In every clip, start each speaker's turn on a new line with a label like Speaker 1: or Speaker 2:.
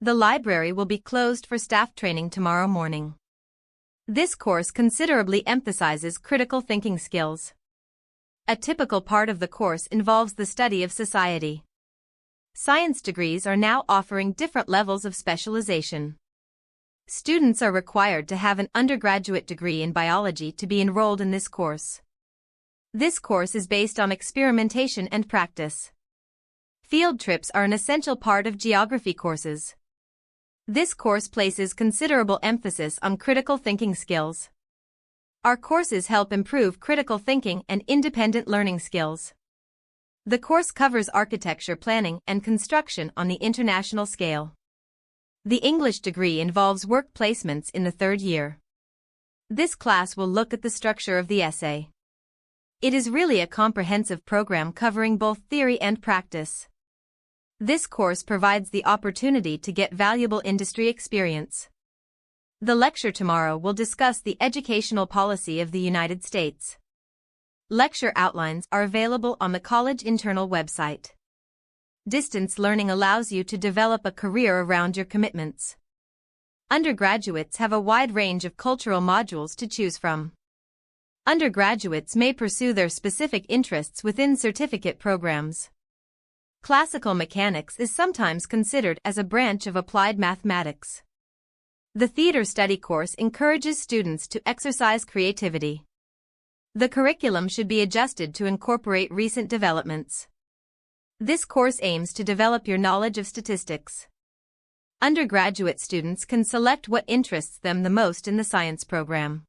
Speaker 1: The library will be closed for staff training tomorrow morning. This course considerably emphasizes critical thinking skills. A typical part of the course involves the study of society. Science degrees are now offering different levels of specialization. Students are required to have an undergraduate degree in biology to be enrolled in this course. This course is based on experimentation and practice. Field trips are an essential part of geography courses. This course places considerable emphasis on critical thinking skills. Our courses help improve critical thinking and independent learning skills. The course covers architecture planning and construction on the international scale. The English degree involves work placements in the third year. This class will look at the structure of the essay. It is really a comprehensive program covering both theory and practice. This course provides the opportunity to get valuable industry experience. The lecture tomorrow will discuss the educational policy of the United States. Lecture outlines are available on the college internal website. Distance learning allows you to develop a career around your commitments. Undergraduates have a wide range of cultural modules to choose from. Undergraduates may pursue their specific interests within certificate programs. Classical mechanics is sometimes considered as a branch of applied mathematics. The theater study course encourages students to exercise creativity. The curriculum should be adjusted to incorporate recent developments. This course aims to develop your knowledge of statistics. Undergraduate students can select what interests them the most in the science program.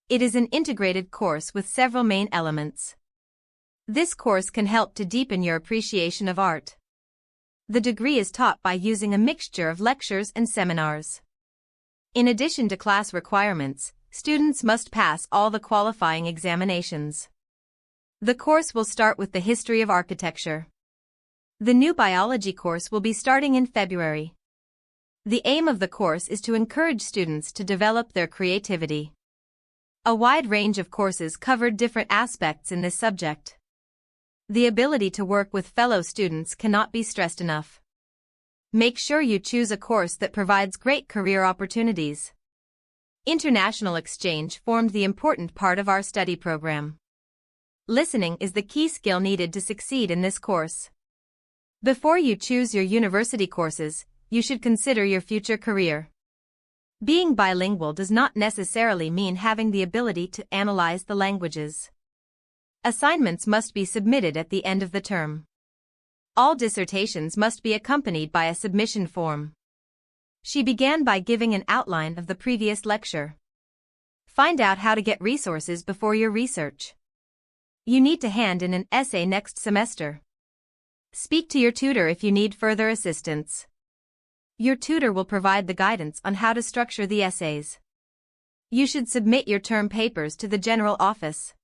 Speaker 1: It is an integrated course with several main elements. This course can help to deepen your appreciation of art. The degree is taught by using a mixture of lectures and seminars. In addition to class requirements, students must pass all the qualifying examinations. The course will start with the history of architecture. The new biology course will be starting in February. The aim of the course is to encourage students to develop their creativity. A wide range of courses covered different aspects in this subject. The ability to work with fellow students cannot be stressed enough. Make sure you choose a course that provides great career opportunities. International exchange formed the important part of our study program. Listening is the key skill needed to succeed in this course. Before you choose your university courses, you should consider your future career. Being bilingual does not necessarily mean having the ability to analyze the languages. Assignments must be submitted at the end of the term. All dissertations must be accompanied by a submission form. She began by giving an outline of the previous lecture. Find out how to get resources before your research. You need to hand in an essay next semester. Speak to your tutor if you need further assistance. Your tutor will provide the guidance on how to structure the essays. You should submit your term papers to the general office.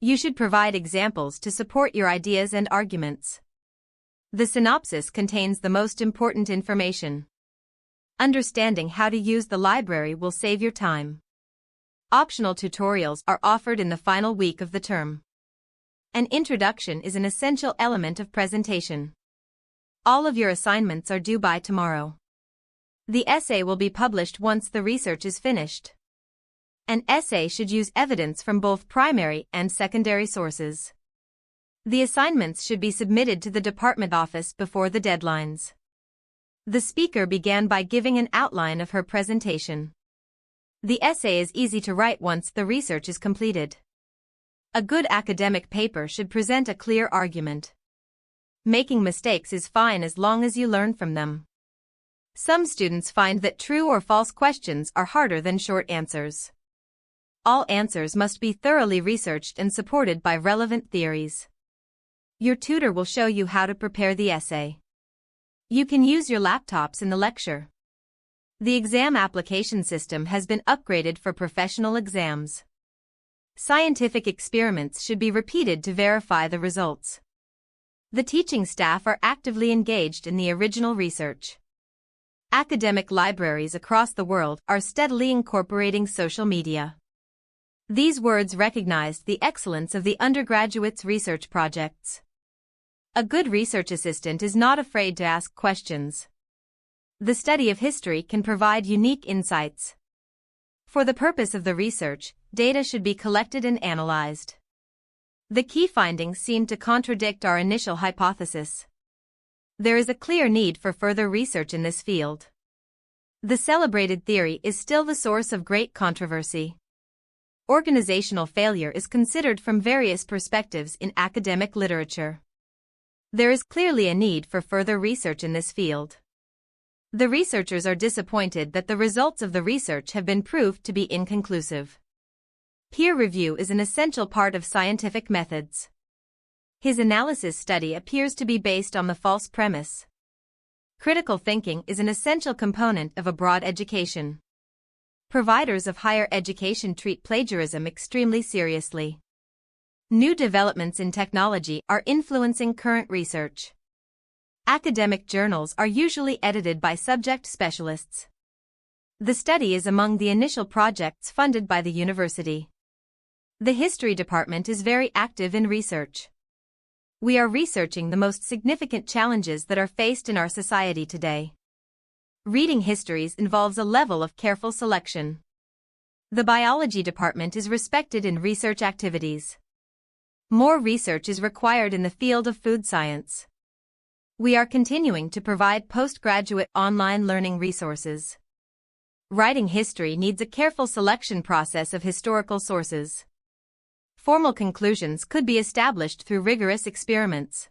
Speaker 1: You should provide examples to support your ideas and arguments. The synopsis contains the most important information. Understanding how to use the library will save your time. Optional tutorials are offered in the final week of the term. An introduction is an essential element of presentation. All of your assignments are due by tomorrow. The essay will be published once the research is finished. An essay should use evidence from both primary and secondary sources. The assignments should be submitted to the department office before the deadlines. The speaker began by giving an outline of her presentation. The essay is easy to write once the research is completed. A good academic paper should present a clear argument. Making mistakes is fine as long as you learn from them. Some students find that true or false questions are harder than short answers. All answers must be thoroughly researched and supported by relevant theories. Your tutor will show you how to prepare the essay. You can use your laptops in the lecture. The exam application system has been upgraded for professional exams. Scientific experiments should be repeated to verify the results. The teaching staff are actively engaged in the original research. Academic libraries across the world are steadily incorporating social media. These words recognized the excellence of the undergraduates' research projects. A good research assistant is not afraid to ask questions. The study of history can provide unique insights. For the purpose of the research, data should be collected and analyzed. The key findings seem to contradict our initial hypothesis. There is a clear need for further research in this field. The celebrated theory is still the source of great controversy. Organizational failure is considered from various perspectives in academic literature. There is clearly a need for further research in this field. The researchers are disappointed that the results of the research have been proved to be inconclusive. Peer review is an essential part of scientific methods. His analysis study appears to be based on the false premise. Critical thinking is an essential component of a broad education. Providers of higher education treat plagiarism extremely seriously. New developments in technology are influencing current research. Academic journals are usually edited by subject specialists. The study is among the initial projects funded by the university. The history department is very active in research. We are researching the most significant challenges that are faced in our society today. Reading histories involves a level of careful selection. The biology department is respected in research activities. More research is required in the field of food science. We are continuing to provide postgraduate online learning resources. Writing history needs a careful selection process of historical sources. Formal conclusions could be established through rigorous experiments.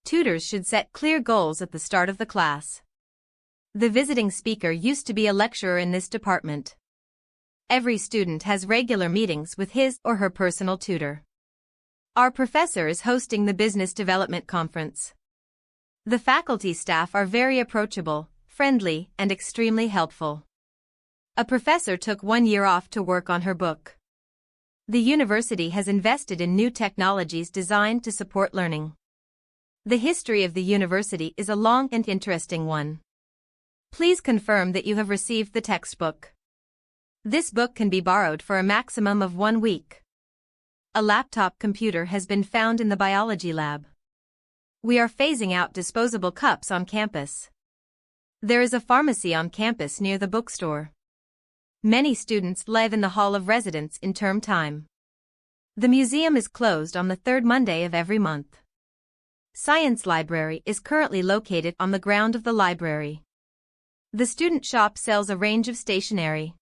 Speaker 1: Tutors should set clear goals at the start of the class. The visiting speaker used to be a lecturer in this department. Every student has regular meetings with his or her personal tutor. Our professor is hosting the Business Development Conference. The faculty staff are very approachable, friendly, and extremely helpful. A professor took 1 year off to work on her book. The university has invested in new technologies designed to support learning. The history of the university is a long and interesting one. Please confirm that you have received the textbook. This book can be borrowed for a maximum of 1 week. A laptop computer has been found in the biology lab. We are phasing out disposable cups on campus. There is a pharmacy on campus near the bookstore. Many students live in the Hall of Residence in term time. The museum is closed on the 3rd Monday of every month. Science library is currently located on the ground of the library. The student shop sells a range of stationery.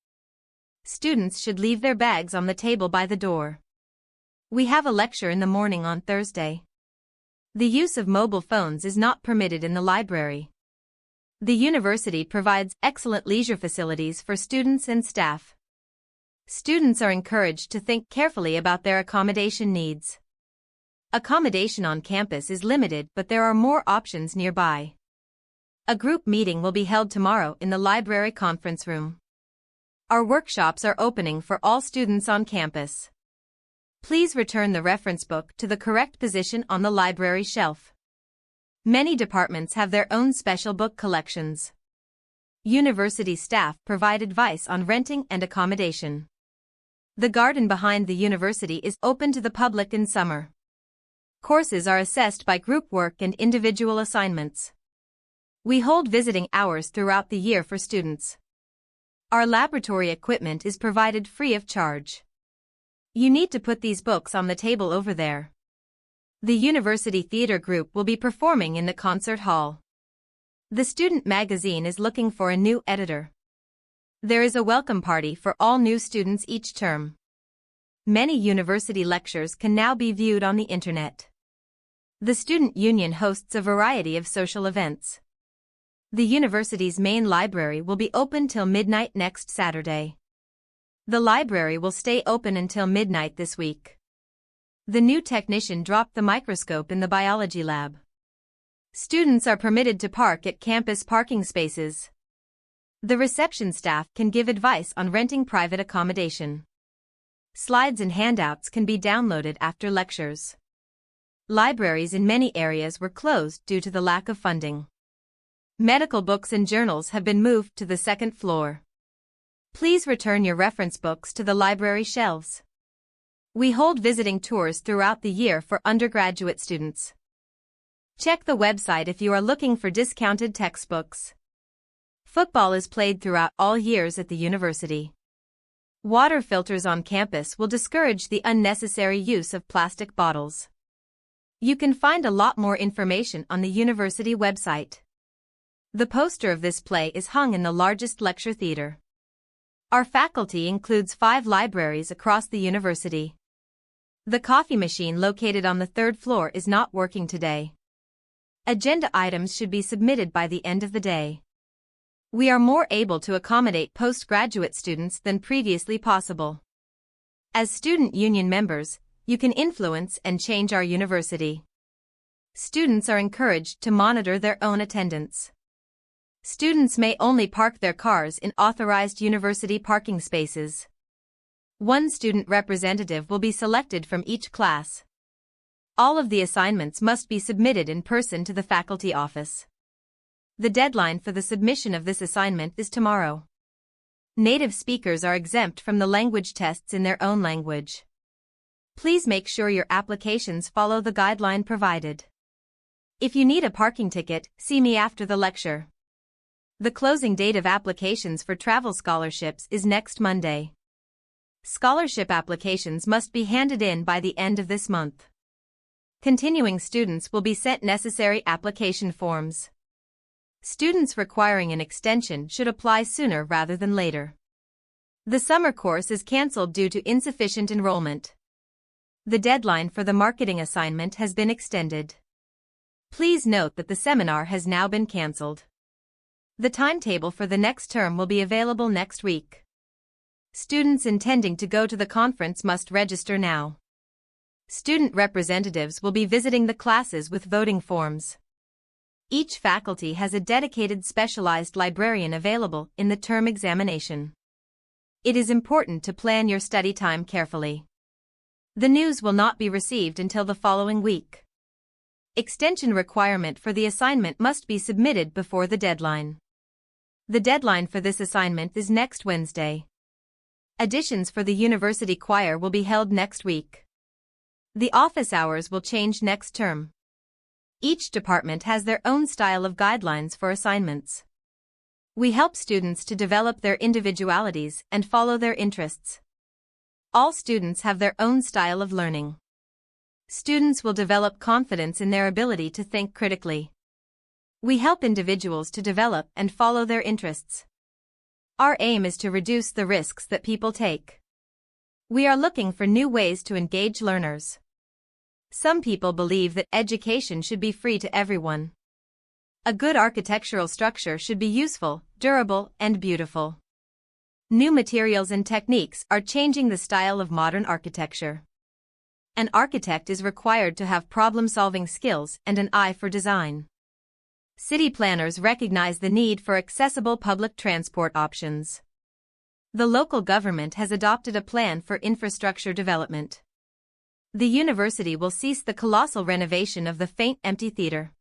Speaker 1: Students should leave their bags on the table by the door. We have a lecture in the morning on Thursday. The use of mobile phones is not permitted in the library. The university provides excellent leisure facilities for students and staff. Students are encouraged to think carefully about their accommodation needs. Accommodation on campus is limited, but there are more options nearby. A group meeting will be held tomorrow in the library conference room. Our workshops are opening for all students on campus. Please return the reference book to the correct position on the library shelf. Many departments have their own special book collections. University staff provide advice on renting and accommodation. The garden behind the university is open to the public in summer. Courses are assessed by group work and individual assignments. We hold visiting hours throughout the year for students. Our laboratory equipment is provided free of charge. You need to put these books on the table over there. The University Theater Group will be performing in the concert hall. The student magazine is looking for a new editor. There is a welcome party for all new students each term. Many university lectures can now be viewed on the internet. The student union hosts a variety of social events. The university's main library will be open till midnight next Saturday. The library will stay open until midnight this week. The new technician dropped the microscope in the biology lab. Students are permitted to park at campus parking spaces. The reception staff can give advice on renting private accommodation. Slides and handouts can be downloaded after lectures. Libraries in many areas were closed due to the lack of funding. Medical books and journals have been moved to the 2nd floor. Please return your reference books to the library shelves. We hold visiting tours throughout the year for undergraduate students. Check the website if you are looking for discounted textbooks. Football is played throughout all years at the university. Water filters on campus will discourage the unnecessary use of plastic bottles. You can find a lot more information on the university website. The poster of this play is hung in the largest lecture theater. Our faculty includes 5 libraries across the university. The coffee machine located on the 3rd floor is not working today. Agenda items should be submitted by the end of the day. We are more able to accommodate postgraduate students than previously possible. As student union members, you can influence and change our university. Students are encouraged to monitor their own attendance. Students may only park their cars in authorized university parking spaces. 1 student representative will be selected from each class. All of the assignments must be submitted in person to the faculty office. The deadline for the submission of this assignment is tomorrow. Native speakers are exempt from the language tests in their own language. Please make sure your applications follow the guideline provided. If you need a parking ticket, see me after the lecture. The closing date of applications for travel scholarships is next Monday. Scholarship applications must be handed in by the end of this month. Continuing students will be sent necessary application forms. Students requiring an extension should apply sooner rather than later. The summer course is cancelled due to insufficient enrollment. The deadline for the marketing assignment has been extended. Please note that the seminar has now been cancelled. The timetable for the next term will be available next week. Students intending to go to the conference must register now. Student representatives will be visiting the classes with voting forms. Each faculty has a dedicated specialized librarian available in the term examination. It is important to plan your study time carefully. The news will not be received until the following week. Extension requirement for the assignment must be submitted before the deadline. The deadline for this assignment is next Wednesday. Auditions for the university choir will be held next week. The office hours will change next term. Each department has their own style of guidelines for assignments. We help students to develop their individualities and follow their interests. All students have their own style of learning. Students will develop confidence in their ability to think critically. We help individuals to develop and follow their interests. Our aim is to reduce the risks that people take. We are looking for new ways to engage learners. Some people believe that education should be free to everyone. A good architectural structure should be useful, durable, and beautiful. New materials and techniques are changing the style of modern architecture. An architect is required to have problem-solving skills and an eye for design. City planners recognize the need for accessible public transport options. The local government has adopted a plan for infrastructure development. The university will cease the colossal renovation of the faint empty theater.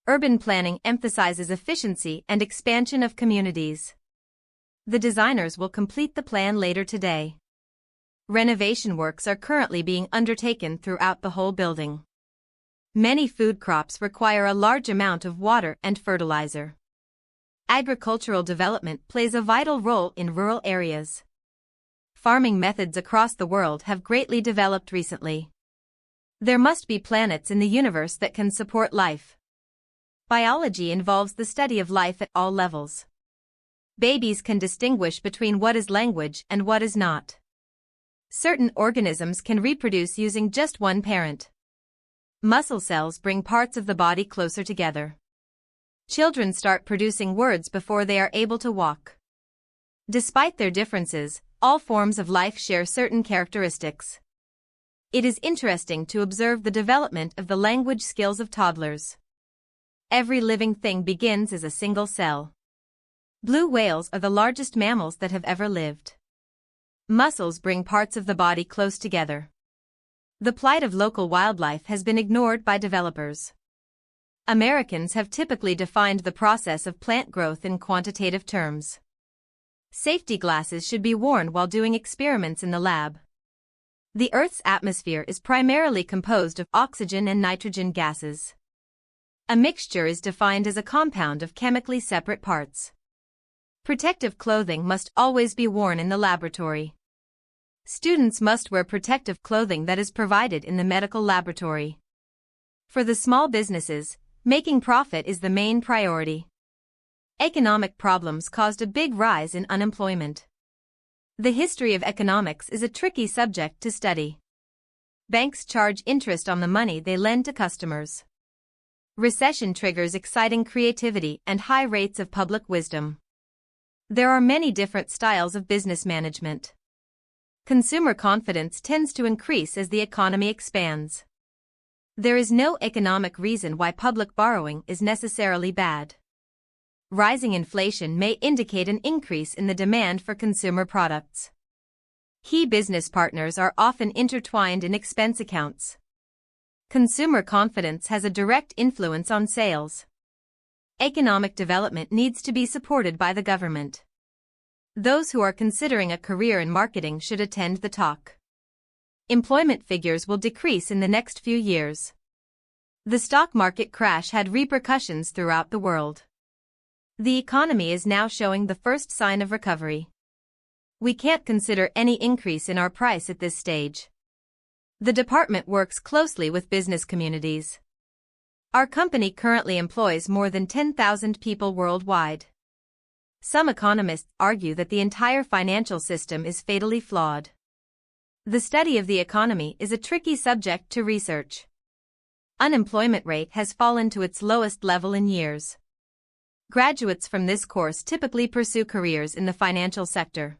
Speaker 1: Urban planning emphasizes efficiency and expansion of communities. The designers will complete the plan later today. Renovation works are currently being undertaken throughout the whole building. Many food crops require a large amount of water and fertilizer. Agricultural development plays a vital role in rural areas. Farming methods across the world have greatly developed recently. There must be planets in the universe that can support life. Biology involves the study of life at all levels. Babies can distinguish between what is language and what is not. Certain organisms can reproduce using just one parent. Muscle cells bring parts of the body closer together. Children start producing words before they are able to walk. Despite their differences, all forms of life share certain characteristics. It is interesting to observe the development of the language skills of toddlers. Every living thing begins as a single cell. Blue whales are the largest mammals that have ever lived. Muscles bring parts of the body close together. The plight of local wildlife has been ignored by developers. Americans have typically defined the process of plant growth in quantitative terms. Safety glasses should be worn while doing experiments in the lab. The Earth's atmosphere is primarily composed of oxygen and nitrogen gases. A mixture is defined as a compound of chemically separate parts. Protective clothing must always be worn in the laboratory. Students must wear protective clothing that is provided in the medical laboratory. For the small businesses, making profit is the main priority. Economic problems caused a big rise in unemployment. The history of economics is a tricky subject to study. Banks charge interest on the money they lend to customers. Recession triggers exciting creativity and high rates of public wisdom. There are many different styles of business management. Consumer confidence tends to increase as the economy expands. There is no economic reason why public borrowing is necessarily bad. Rising inflation may indicate an increase in the demand for consumer products. Key business partners are often intertwined in expense accounts. Consumer confidence has a direct influence on sales. Economic development needs to be supported by the government. Those who are considering a career in marketing should attend the talk. Employment figures will decrease in the next few years. The stock market crash had repercussions throughout the world. The economy is now showing the first sign of recovery. We can't consider any increase in our price at this stage. The department works closely with business communities. Our company currently employs more than 10,000 people worldwide. Some economists argue that the entire financial system is fatally flawed. The study of the economy is a tricky subject to research. Unemployment rate has fallen to its lowest level in years. Graduates from this course typically pursue careers in the financial sector.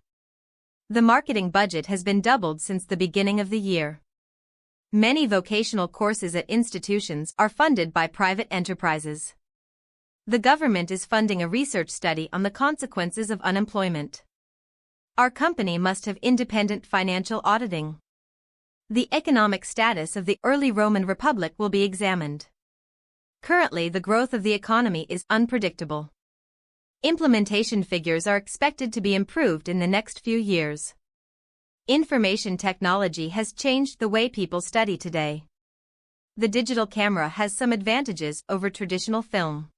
Speaker 1: The marketing budget has been doubled since the beginning of the year. Many vocational courses at institutions are funded by private enterprises. The government is funding a research study on the consequences of unemployment. Our company must have independent financial auditing. The economic status of the early Roman Republic will be examined. Currently, the growth of the economy is unpredictable. Implementation figures are expected to be improved in the next few years. Information technology has changed the way people study today. The digital camera has some advantages over traditional film.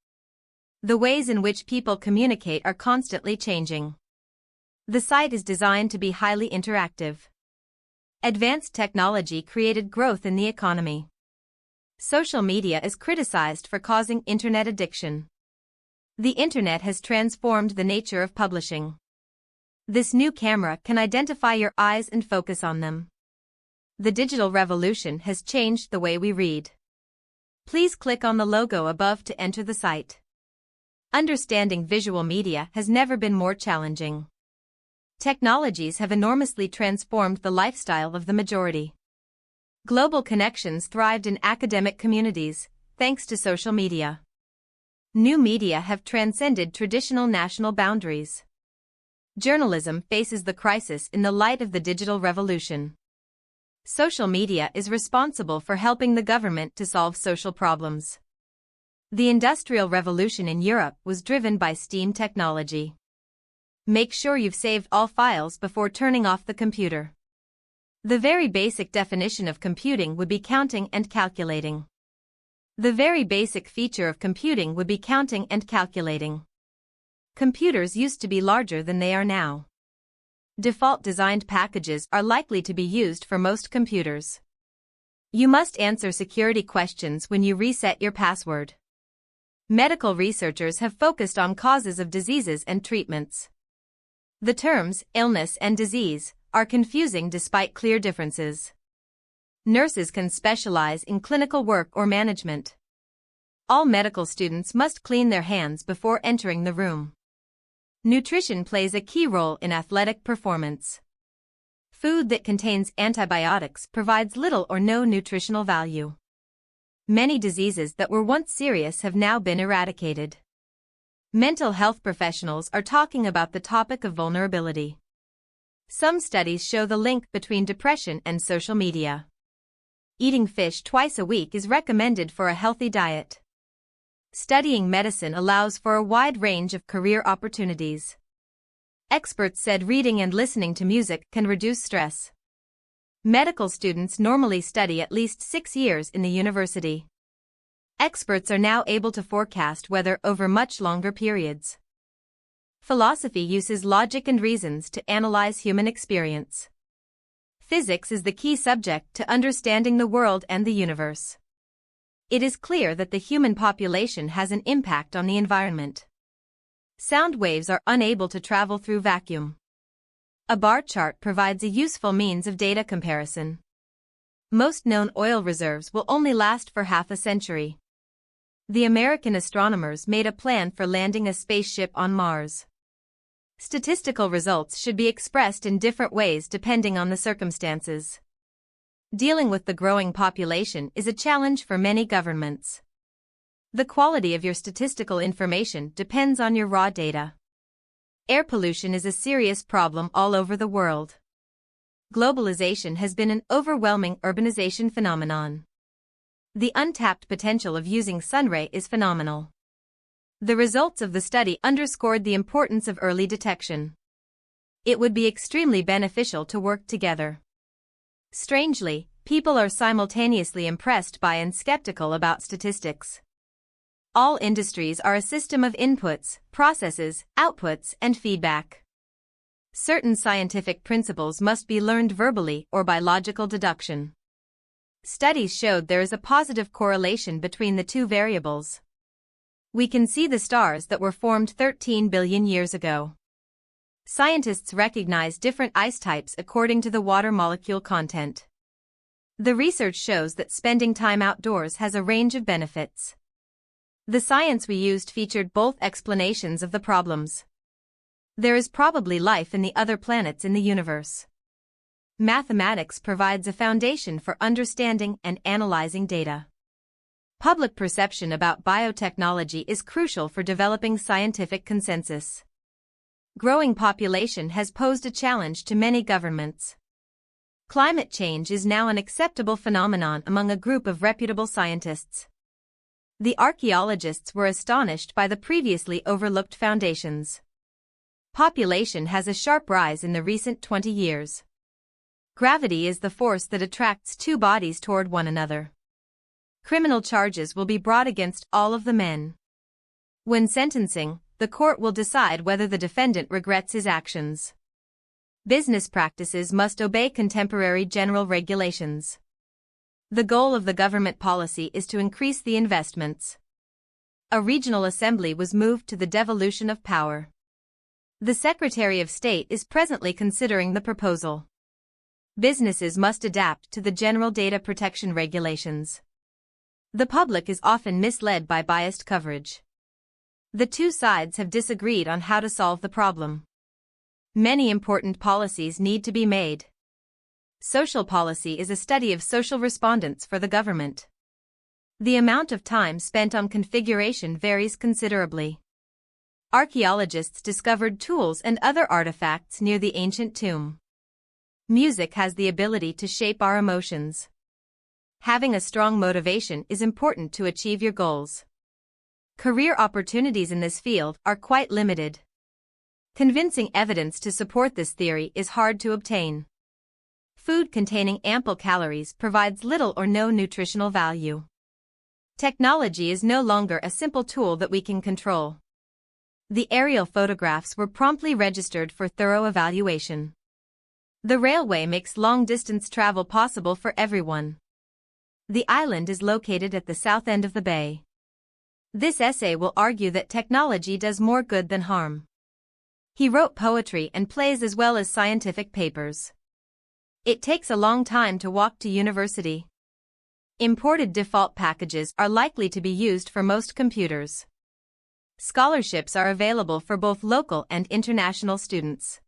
Speaker 1: The ways in which people communicate are constantly changing. The site is designed to be highly interactive. Advanced technology created growth in the economy. Social media is criticized for causing internet addiction. The internet has transformed the nature of publishing. This new camera can identify your eyes and focus on them. The digital revolution has changed the way we read. Please click on the logo above to enter the site. Understanding visual media has never been more challenging. Technologies have enormously transformed the lifestyle of the majority. Global connections thrived in academic communities, thanks to social media. New media have transcended traditional national boundaries. Journalism faces the crisis in the light of the digital revolution. Social media is responsible for helping the government to solve social problems. The Industrial Revolution in Europe was driven by steam technology. Make sure you've saved all files before turning off the computer. The very basic definition of computing would be counting and calculating. The very basic feature of computing would be counting and calculating. Computers used to be larger than they are now. Default designed packages are likely to be used for most computers. You must answer security questions when you reset your password. Medical researchers have focused on causes of diseases and treatments. The terms illness and disease are confusing despite clear differences. Nurses can specialize in clinical work or management. All medical students must clean their hands before entering the room. Nutrition plays a key role in athletic performance. Food that contains antibiotics provides little or no nutritional value. Many diseases that were once serious have now been eradicated. Mental health professionals are talking about the topic of vulnerability. Some studies show the link between depression and social media. Eating fish twice a week is recommended for a healthy diet. Studying medicine allows for a wide range of career opportunities. Experts said reading and listening to music can reduce stress. Medical students normally study at least 6 years in the university. Experts are now able to forecast weather over much longer periods. Philosophy uses logic and reasons to analyze human experience. Physics is the key subject to understanding the world and the universe. It is clear that the human population has an impact on the environment. Sound waves are unable to travel through vacuum. A bar chart provides a useful means of data comparison. Most known oil reserves will only last for half a century. The American astronomers made a plan for landing a spaceship on Mars. Statistical results should be expressed in different ways depending on the circumstances. Dealing with the growing population is a challenge for many governments. The quality of your statistical information depends on your raw data. Air pollution is a serious problem all over the world. Globalization has been an overwhelming urbanization phenomenon. The untapped potential of using sunray is phenomenal. The results of the study underscored the importance of early detection. It would be extremely beneficial to work together. Strangely, people are simultaneously impressed by and skeptical about statistics. All industries are a system of inputs, processes, outputs, and feedback. Certain scientific principles must be learned verbally or by logical deduction. Studies showed there is a positive correlation between the two variables. We can see the stars that were formed 13 billion years ago. Scientists recognize different ice types according to the water molecule content. The research shows that spending time outdoors has a range of benefits. The science we used featured both explanations of the problems. There is probably life in the other planets in the universe. Mathematics provides a foundation for understanding and analyzing data. Public perception about biotechnology is crucial for developing scientific consensus. Growing population has posed a challenge to many governments. Climate change is now an acceptable phenomenon among a group of reputable scientists. The archaeologists were astonished by the previously overlooked foundations. Population has a sharp rise in the recent 20 years. Gravity is the force that attracts two bodies toward one another. Criminal charges will be brought against all of the men. When sentencing, the court will decide whether the defendant regrets his actions. Business practices must obey contemporary general regulations. The goal of the government policy is to increase the investments. A regional assembly was moved to the devolution of power. The Secretary of State is presently considering the proposal. Businesses must adapt to the general data protection regulations. The public is often misled by biased coverage. The two sides have disagreed on how to solve the problem. Many important policies need to be made. Social policy is a study of social respondents for the government. The amount of time spent on configuration varies considerably. Archaeologists discovered tools and other artifacts near the ancient tomb. Music has the ability to shape our emotions. Having a strong motivation is important to achieve your goals. Career opportunities in this field are quite limited. Convincing evidence to support this theory is hard to obtain. Food containing ample calories provides little or no nutritional value. Technology is no longer a simple tool that we can control. The aerial photographs were promptly registered for thorough evaluation. The railway makes long-distance travel possible for everyone. The island is located at the south end of the bay. This essay will argue that technology does more good than harm. He wrote poetry and plays as well as scientific papers. It takes a long time to walk to university. Imported default packages are likely to be used for most computers. Scholarships are available for both local and international students.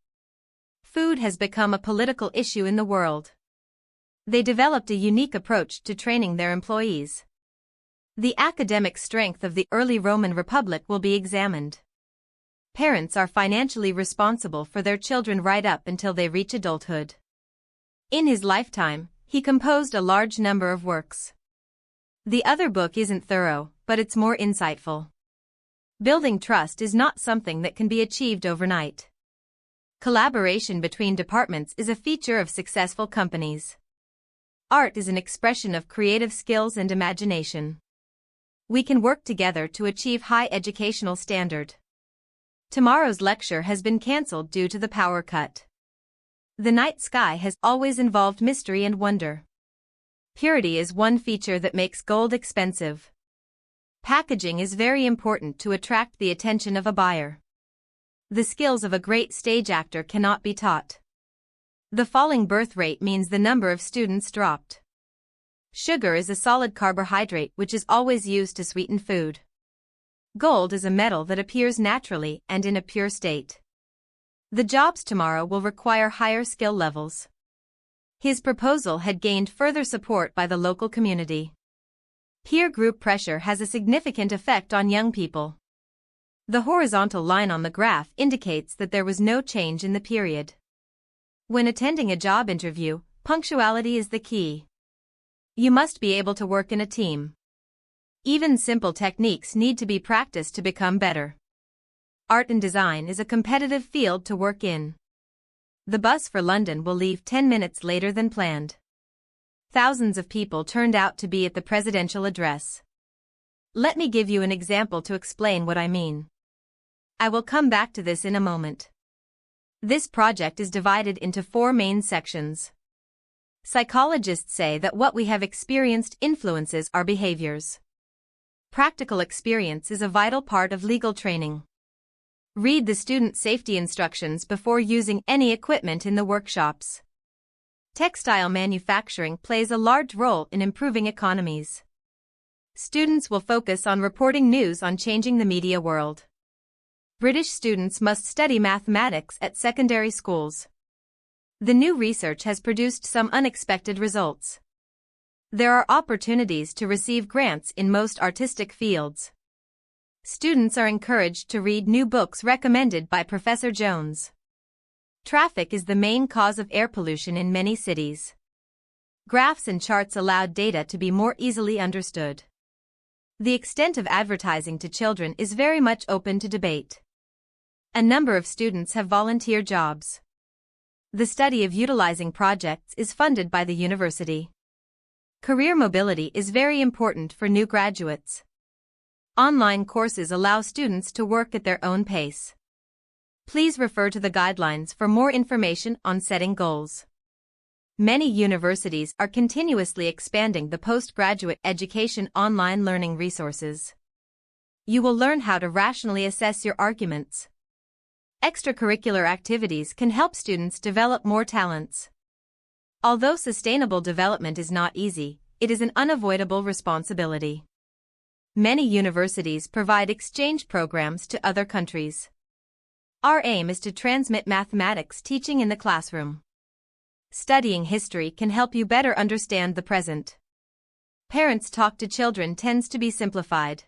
Speaker 1: Food has become a political issue in the world. They developed a unique approach to training their employees. The academic strength of the early Roman Republic will be examined. Parents are financially responsible for their children right up until they reach adulthood. In his lifetime, he composed a large number of works. The other book isn't thorough, but it's more insightful. Building trust is not something that can be achieved overnight. Collaboration between departments is a feature of successful companies. Art is an expression of creative skills and imagination. We can work together to achieve high educational standard. Tomorrow's lecture has been cancelled due to the power cut. The night sky has always involved mystery and wonder. Purity is one feature that makes gold expensive. Packaging is very important to attract the attention of a buyer. The skills of a great stage actor cannot be taught. The falling birth rate means the number of students dropped. Sugar is a solid carbohydrate which is always used to sweeten food. Gold is a metal that appears naturally and in a pure state. The jobs tomorrow will require higher skill levels. His proposal had gained further support by the local community. Peer group pressure has a significant effect on young people. The horizontal line on the graph indicates that there was no change in the period. When attending a job interview, punctuality is the key. You must be able to work in a team. Even simple techniques need to be practiced to become better. Art and design is a competitive field to work in. The bus for London will leave 10 minutes later than planned. Thousands of people turned out to be at the presidential address. Let me give you an example to explain what I mean. I will come back to this in a moment. This project is divided into 4 main sections. Psychologists say that what we have experienced influences our behaviors. Practical experience is a vital part of legal training. Read the student safety instructions before using any equipment in the workshops. Textile manufacturing plays a large role in improving economies. Students will focus on reporting news on changing the media world. British students must study mathematics at secondary schools. The new research has produced some unexpected results. There are opportunities to receive grants in most artistic fields. Students are encouraged to read new books recommended by Professor Jones. Traffic is the main cause of air pollution in many cities. Graphs and charts allowed data to be more easily understood. The extent of advertising to children is very much open to debate. A number of students have volunteer jobs. The study of utilizing projects is funded by the university. Career mobility is very important for new graduates. Online courses allow students to work at their own pace. Please refer to the guidelines for more information on setting goals. Many universities are continuously expanding the postgraduate education online learning resources. You will learn how to rationally assess your arguments. Extracurricular activities can help students develop more talents. Although sustainable development is not easy, it is an unavoidable responsibility. Many universities provide exchange programs to other countries. Our aim is to transmit mathematics teaching in the classroom. Studying history can help you better understand the present. Parents talk to children tends to be simplified.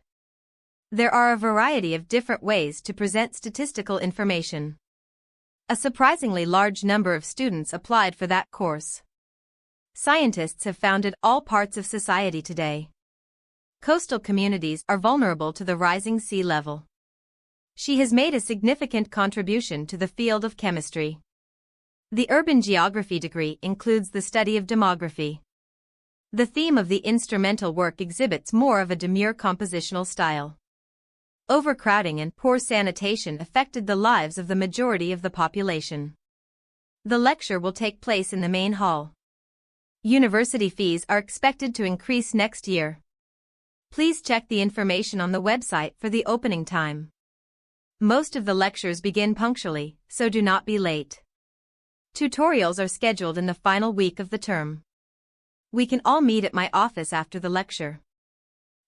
Speaker 1: There are a variety of different ways to present statistical information. A surprisingly large number of students applied for that course. Scientists have founded all parts of society today. Coastal communities are vulnerable to the rising sea level. She has made a significant contribution to the field of chemistry. The urban geography degree includes the study of demography. The theme of the instrumental work exhibits more of a demure compositional style. Overcrowding and poor sanitation affected the lives of the majority of the population. The lecture will take place in the main hall. University fees are expected to increase next year. Please check the information on the website for the opening time. Most of the lectures begin punctually, so do not be late. Tutorials are scheduled in the final week of the term. We can all meet at my office after the lecture.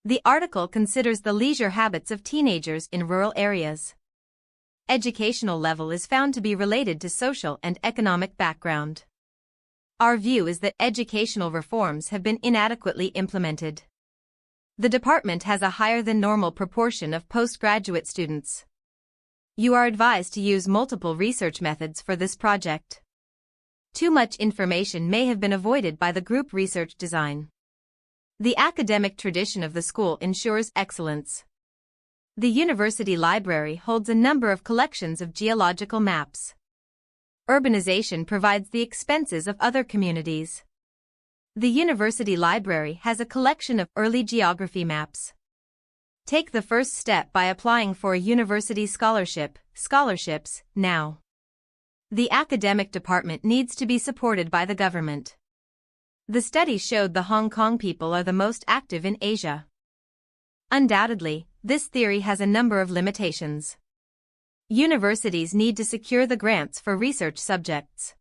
Speaker 1: The article considers the leisure habits of teenagers in rural areas. Educational level is found to be related to social and economic background. Our view is that educational reforms have been inadequately implemented. The department has a higher than normal proportion of postgraduate students. You are advised to use multiple research methods for this project. Too much information may have been avoided by the group research design. The academic tradition of the school ensures excellence. The university library holds a number of collections of geological maps. Urbanization provides the expenses of other communities. The university library has a collection of early geography maps. Take the first step by applying for a university scholarship, scholarships, now. The academic department needs to be supported by the government. The study showed the Hong Kong people are the most active in Asia. Undoubtedly, this theory has a number of limitations. Universities need to secure the grants for research subjects.